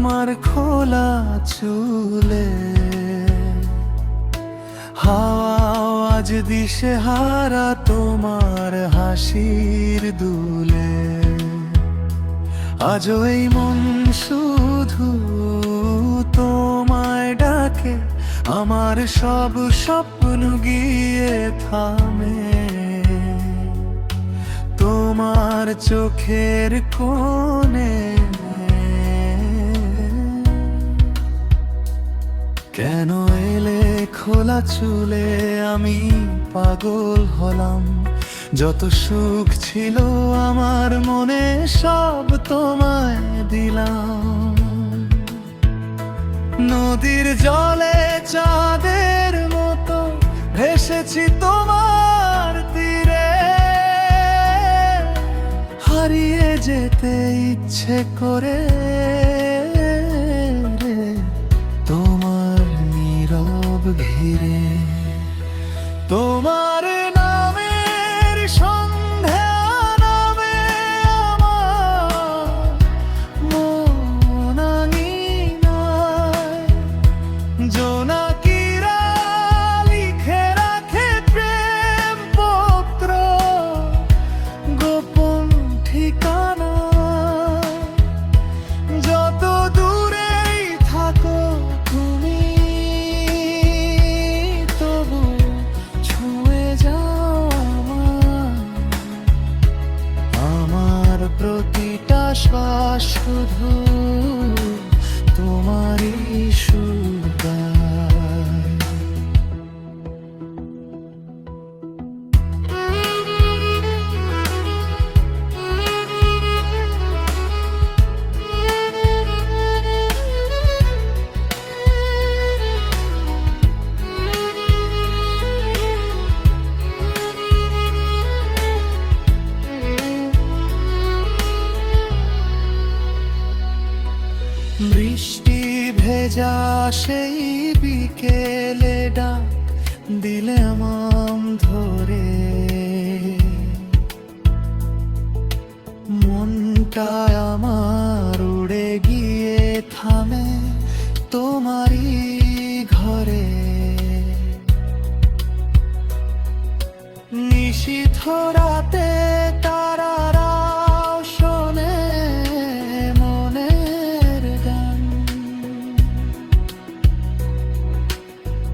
তোমার খোলা চুলে, হাওয়া আজ দিশে হারা তোমার হাসির দুলে। আজও এই মন শুধু তোমায় ডাকে, আমার সব স্বপ্ন গিয়ে থামে তোমার চোখের কোণে। কেন এলে খোলা চুলে, আমি পাগল হলাম। যত সুখ ছিল আমার মনে সব তোমায় দিলাম। নদীর জলে চাঁদের মতো ভেসেছি তোমার তীরে, হারিয়ে যেতে ইচ্ছে করে তোমার নীরব ঘিরে। তোমার নামের সন্ধ্যা নামে আমার মন আঙিনায়, জোনাকিরা লিখে রাখে প্রেম পত্র গোপন ঠিকানা। যত দূরেই থাকো তুমি, তবু ছুঁয়ে যাও আমার প্রতিটা শ্বাস শুধু তোমারই সুর গায়। বৃষ্টি ভেজা সেই বিকেলে ডাক দিলে মাম ধরে, মনটা আমার উড়ে গিয়ে থামে তোমারই ঘরে। নিশীথ রাতে তারারাও শোনে মনের গান,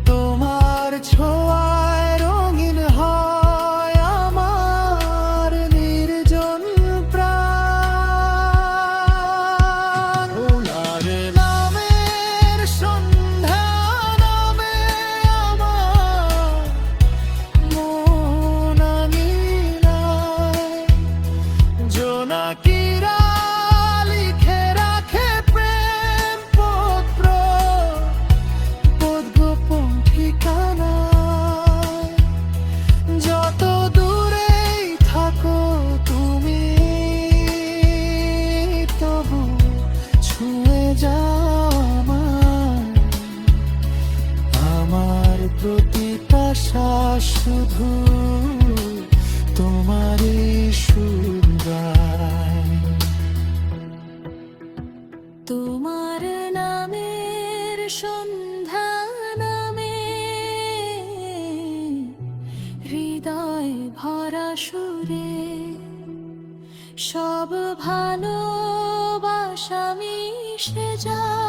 তোমার ছোঁয়ায় রঙিন হয় আমার নির্জন প্রাণ। তোমার নামের সন্ধ্যা নামে আমার মন আঙিনায়, জোনাকিরা লিখে রাখে প্রেম পত্র গোপন ঠিকানা। যত দূরেই থাকো তুমি, তবু ছুঁয়ে যাও আমার প্রতিটা শ্বাস শুধু তোমারই সুর গায়। তোমার নামের সন্ধ্যা নামে হৃদয় ভরা সুরে, সব ভালোবাসা মিশে যায়।